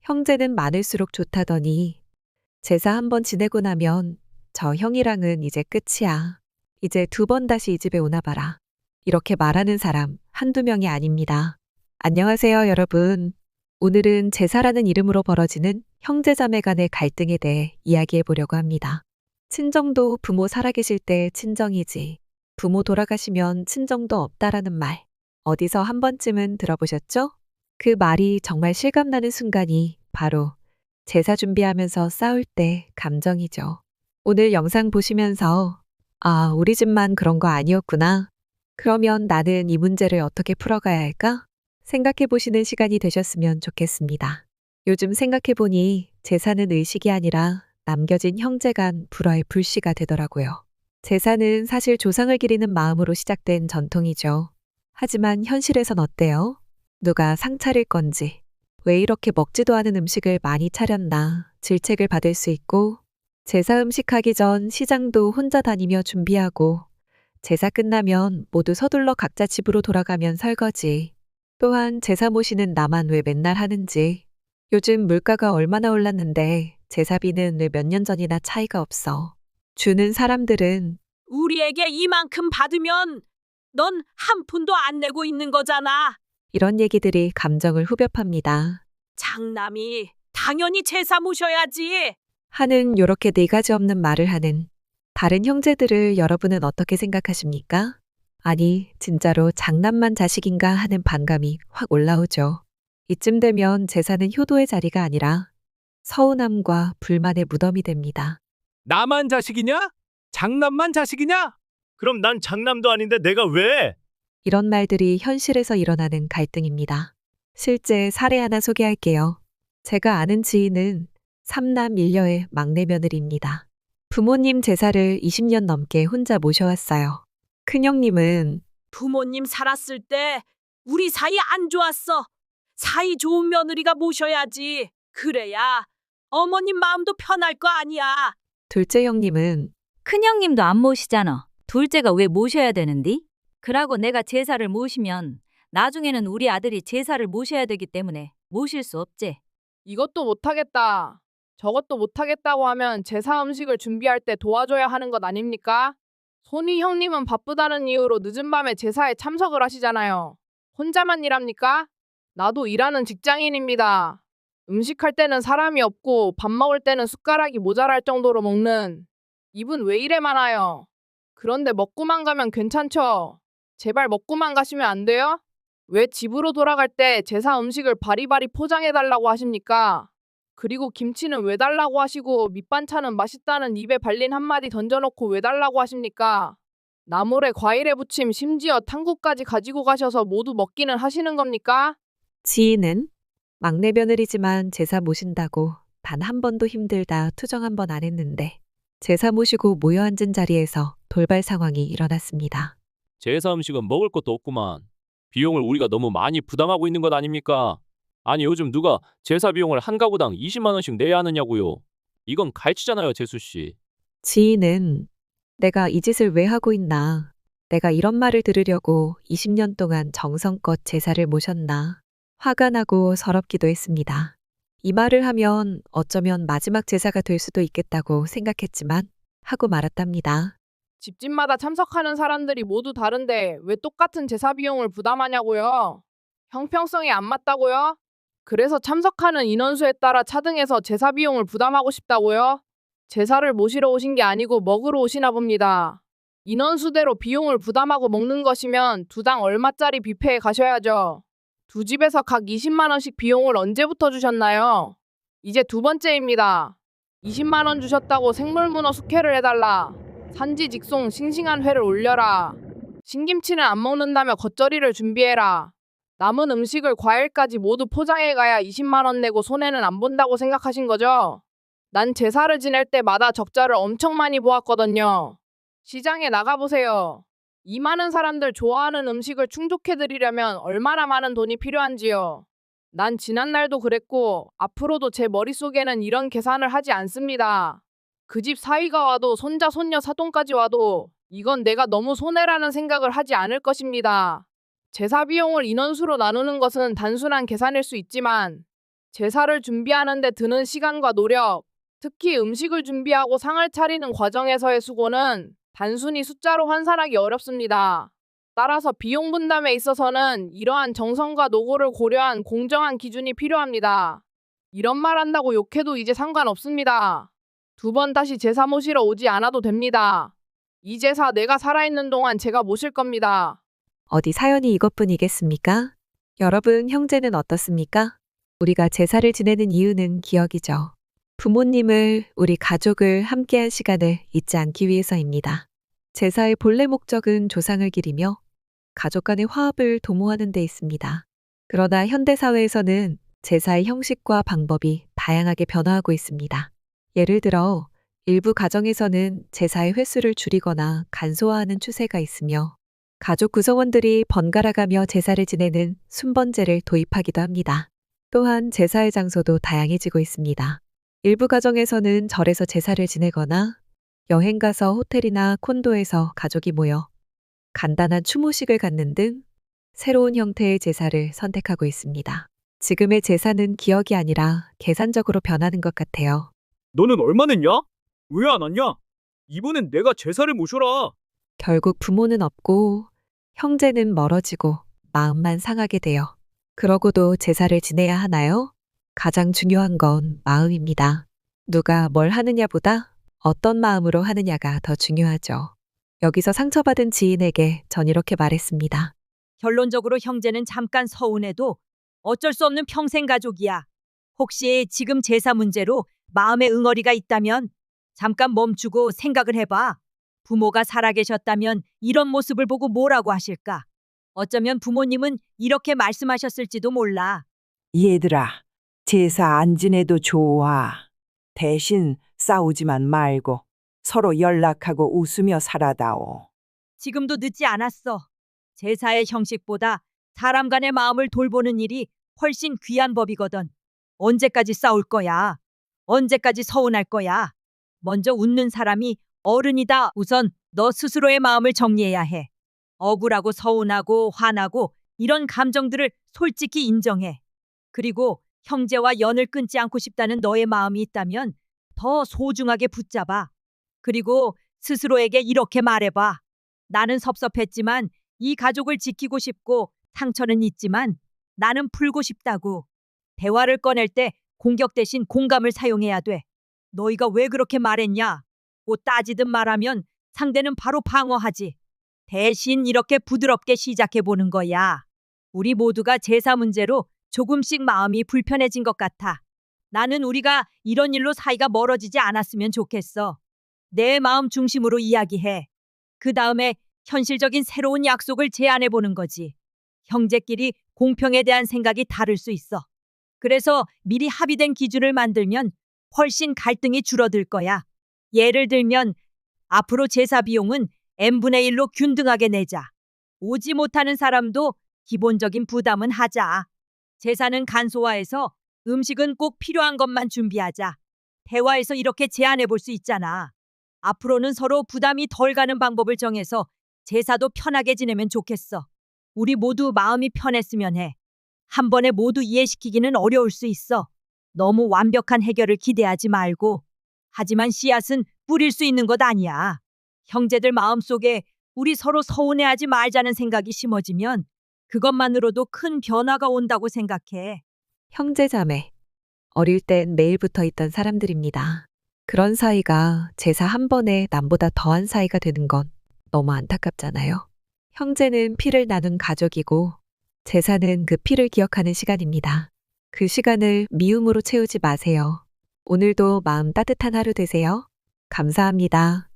형제는 많을수록 좋다더니 제사 한 번 지내고 나면 저 형이랑은 이제 끝이야. 이제 두 번 다시 이 집에 오나 봐라. 이렇게 말하는 사람 한두 명이 아닙니다. 안녕하세요, 여러분. 오늘은 제사라는 이름으로 벌어지는 형제자매 간의 갈등에 대해 이야기해 보려고 합니다. 친정도 부모 살아계실 때 친정이지, 부모 돌아가시면 친정도 없다라는 말, 어디서 한 번쯤은 들어보셨죠? 그 말이 정말 실감나는 순간이 바로 제사 준비하면서 싸울 때 감정이죠. 오늘 영상 보시면서 아, 우리 집만 그런 거 아니었구나. 그러면 나는 이 문제를 어떻게 풀어가야 할까? 생각해 보시는 시간이 되셨으면 좋겠습니다. 요즘 생각해 보니 제사는 의식이 아니라 남겨진 형제 간 불화의 불씨가 되더라고요. 제사는 사실 조상을 기리는 마음으로 시작된 전통이죠. 하지만 현실에선 어때요? 누가 상 차릴 건지, 왜 이렇게 먹지도 않은 음식을 많이 차렸나 질책을 받을 수 있고, 제사 음식 하기 전 시장도 혼자 다니며 준비하고, 제사 끝나면 모두 서둘러 각자 집으로 돌아가면 설거지. 또한 제사 모시는 나만 왜 맨날 하는지. 요즘 물가가 얼마나 올랐는데 제사비는 왜 몇 년 전이나 차이가 없어. 주는 사람들은 우리에게 이만큼 받으면 넌 한 푼도 안 내고 있는 거잖아. 이런 얘기들이 감정을 후벼팝니다. 장남이 당연히 제사 모셔야지. 하는 요렇게 네 가지 없는 말을 하는 다른 형제들을 여러분은 어떻게 생각하십니까? 아니, 진짜로 장남만 자식인가 하는 반감이 확 올라오죠. 이쯤 되면 제사는 효도의 자리가 아니라 서운함과 불만의 무덤이 됩니다. 나만 자식이냐? 장남만 자식이냐? 그럼 난 장남도 아닌데 내가 왜? 이런 말들이 현실에서 일어나는 갈등입니다. 실제 사례 하나 소개할게요. 제가 아는 지인은 3남 1녀의 막내 며느리입니다. 부모님 제사를 20년 넘게 혼자 모셔왔어요. 큰형님은 부모님 살았을 때 우리 사이 안 좋았어. 사이 좋은 며느리가 모셔야지. 그래야 어머님 마음도 편할 거 아니야. 둘째 형님은 큰형님도 안 모시잖아. 둘째가 왜 모셔야 되는디? 그러고 내가 제사를 모시면 나중에는 우리 아들이 제사를 모셔야 되기 때문에 모실 수 없지. 이것도 못하겠다. 저것도 못하겠다고 하면 제사 음식을 준비할 때 도와줘야 하는 것 아닙니까? 손희 형님은 바쁘다는 이유로 늦은 밤에 제사에 참석을 하시잖아요. 혼자만 일합니까? 나도 일하는 직장인입니다. 음식할 때는 사람이 없고 밥 먹을 때는 숟가락이 모자랄 정도로 먹는 입은 왜 이래 많아요? 그런데 먹고만 가면 괜찮죠? 제발 먹고만 가시면 안 돼요? 왜 집으로 돌아갈 때 제사 음식을 바리바리 포장해달라고 하십니까? 그리고 김치는 왜 달라고 하시고 밑반찬은 맛있다는 입에 발린 한마디 던져놓고 왜 달라고 하십니까? 나물에 과일에 부침 심지어 탕국까지 가지고 가셔서 모두 먹기는 하시는 겁니까? 지인은 막내 며느리지만 제사 모신다고 단 한 번도 힘들다 투정 한 번 안 했는데 제사 모시고 모여 앉은 자리에서 돌발 상황이 일어났습니다. 제사 음식은 먹을 것도 없구만. 비용을 우리가 너무 많이 부담하고 있는 것 아닙니까? 아니 요즘 누가 제사 비용을 한 가구당 20만 원씩 내야 하느냐고요. 이건 갈치잖아요, 재수 씨. 지인은 내가 이 짓을 왜 하고 있나? 내가 이런 말을 들으려고 20년 동안 정성껏 제사를 모셨나? 화가 나고 서럽기도 했습니다. 이 말을 하면 어쩌면 마지막 제사가 될 수도 있겠다고 생각했지만 하고 말았답니다. 집집마다 참석하는 사람들이 모두 다른데 왜 똑같은 제사 비용을 부담하냐고요? 형평성이 안 맞다고요? 그래서 참석하는 인원수에 따라 차등해서 제사 비용을 부담하고 싶다고요? 제사를 모시러 오신 게 아니고 먹으러 오시나 봅니다. 인원수대로 비용을 부담하고 먹는 것이면 두당 얼마짜리 뷔페에 가셔야죠. 두 집에서 각 20만 원씩 비용을 언제부터 주셨나요? 이제 두 번째입니다. 20만 원 주셨다고 생물문어 숙회를 해달라. 산지 직송 싱싱한 회를 올려라. 신김치는 안 먹는다며 겉절이를 준비해라. 남은 음식을 과일까지 모두 포장해 가야 20만 원 내고 손해는 안 본다고 생각하신 거죠? 난 제사를 지낼 때마다 적자를 엄청 많이 보았거든요. 시장에 나가보세요. 이 많은 사람들 좋아하는 음식을 충족해드리려면 얼마나 많은 돈이 필요한지요. 난 지난날도 그랬고 앞으로도 제 머릿속에는 이런 계산을 하지 않습니다. 그 집 사위가 와도 손자 손녀 사돈까지 와도 이건 내가 너무 손해라는 생각을 하지 않을 것입니다. 제사 비용을 인원수로 나누는 것은 단순한 계산일 수 있지만 제사를 준비하는데 드는 시간과 노력, 특히 음식을 준비하고 상을 차리는 과정에서의 수고는 단순히 숫자로 환산하기 어렵습니다. 따라서 비용 분담에 있어서는 이러한 정성과 노고를 고려한 공정한 기준이 필요합니다. 이런 말 한다고 욕해도 이제 상관없습니다. 2번 다시 제사 모시러 오지 않아도 됩니다. 이 제사 내가 살아있는 동안 제가 모실 겁니다. 어디 사연이 이것뿐이겠습니까? 여러분, 형제는 어떻습니까? 우리가 제사를 지내는 이유는 기억이죠. 부모님을, 우리 가족을 함께한 시간을 잊지 않기 위해서입니다. 제사의 본래 목적은 조상을 기리며 가족 간의 화합을 도모하는 데 있습니다. 그러나 현대사회에서는 제사의 형식과 방법이 다양하게 변화하고 있습니다. 예를 들어 일부 가정에서는 제사의 횟수를 줄이거나 간소화하는 추세가 있으며 가족 구성원들이 번갈아가며 제사를 지내는 순번제를 도입하기도 합니다. 또한 제사의 장소도 다양해지고 있습니다. 일부 가정에서는 절에서 제사를 지내거나 여행 가서 호텔이나 콘도에서 가족이 모여 간단한 추모식을 갖는 등 새로운 형태의 제사를 선택하고 있습니다. 지금의 제사는 기억이 아니라 계산적으로 변하는 것 같아요. 너는 얼마 냈냐? 왜 안 왔냐? 이번엔 내가 제사를 모셔라. 결국 부모는 없고 형제는 멀어지고 마음만 상하게 돼요. 그러고도 제사를 지내야 하나요? 가장 중요한 건 마음입니다. 누가 뭘 하느냐보다 어떤 마음으로 하느냐가 더 중요하죠. 여기서 상처받은 지인에게 전 이렇게 말했습니다. 결론적으로 형제는 잠깐 서운해도 어쩔 수 없는 평생 가족이야. 혹시 지금 제사 문제로 마음에 응어리가 있다면 잠깐 멈추고 생각을 해봐. 부모가 살아계셨다면 이런 모습을 보고 뭐라고 하실까? 어쩌면 부모님은 이렇게 말씀하셨을지도 몰라. 얘들아, 제사 안 지내도 좋아. 대신 싸우지만 말고 서로 연락하고 웃으며 살아다오. 지금도 늦지 않았어. 제사의 형식보다 사람 간의 마음을 돌보는 일이 훨씬 귀한 법이거든. 언제까지 싸울 거야? 언제까지 서운할 거야? 먼저 웃는 사람이 어른이다. 우선 너 스스로의 마음을 정리해야 해. 억울하고 서운하고 화나고 이런 감정들을 솔직히 인정해. 그리고 형제와 연을 끊지 않고 싶다는 너의 마음이 있다면 더 소중하게 붙잡아. 그리고 스스로에게 이렇게 말해봐. 나는 섭섭했지만 이 가족을 지키고 싶고 상처는 있지만 나는 풀고 싶다고. 대화를 꺼낼 때 공격 대신 공감을 사용해야 돼. 너희가 왜 그렇게 말했냐? 고 따지듯 말하면 상대는 바로 방어하지. 대신 이렇게 부드럽게 시작해 보는 거야. 우리 모두가 제사 문제로 조금씩 마음이 불편해진 것 같아. 나는 우리가 이런 일로 사이가 멀어지지 않았으면 좋겠어. 내 마음 중심으로 이야기해. 그 다음에 현실적인 새로운 약속을 제안해 보는 거지. 형제끼리 공평에 대한 생각이 다를 수 있어. 그래서 미리 합의된 기준을 만들면 훨씬 갈등이 줄어들 거야. 예를 들면 앞으로 제사 비용은 n분의 1로 균등하게 내자. 오지 못하는 사람도 기본적인 부담은 하자. 제사는 간소화해서 음식은 꼭 필요한 것만 준비하자. 대화에서 이렇게 제안해 볼 수 있잖아. 앞으로는 서로 부담이 덜 가는 방법을 정해서 제사도 편하게 지내면 좋겠어. 우리 모두 마음이 편했으면 해. 한 번에 모두 이해시키기는 어려울 수 있어. 너무 완벽한 해결을 기대하지 말고. 하지만 씨앗은 뿌릴 수 있는 것 아니야. 형제들 마음속에 우리 서로 서운해하지 말자는 생각이 심어지면 그것만으로도 큰 변화가 온다고 생각해. 형제자매. 어릴 땐 매일 붙어 있던 사람들입니다. 그런 사이가 제사 한 번에 남보다 더한 사이가 되는 건 너무 안타깝잖아요. 형제는 피를 나눈 가족이고 제사는 그 피를 기억하는 시간입니다. 그 시간을 미움으로 채우지 마세요. 오늘도 마음 따뜻한 하루 되세요. 감사합니다.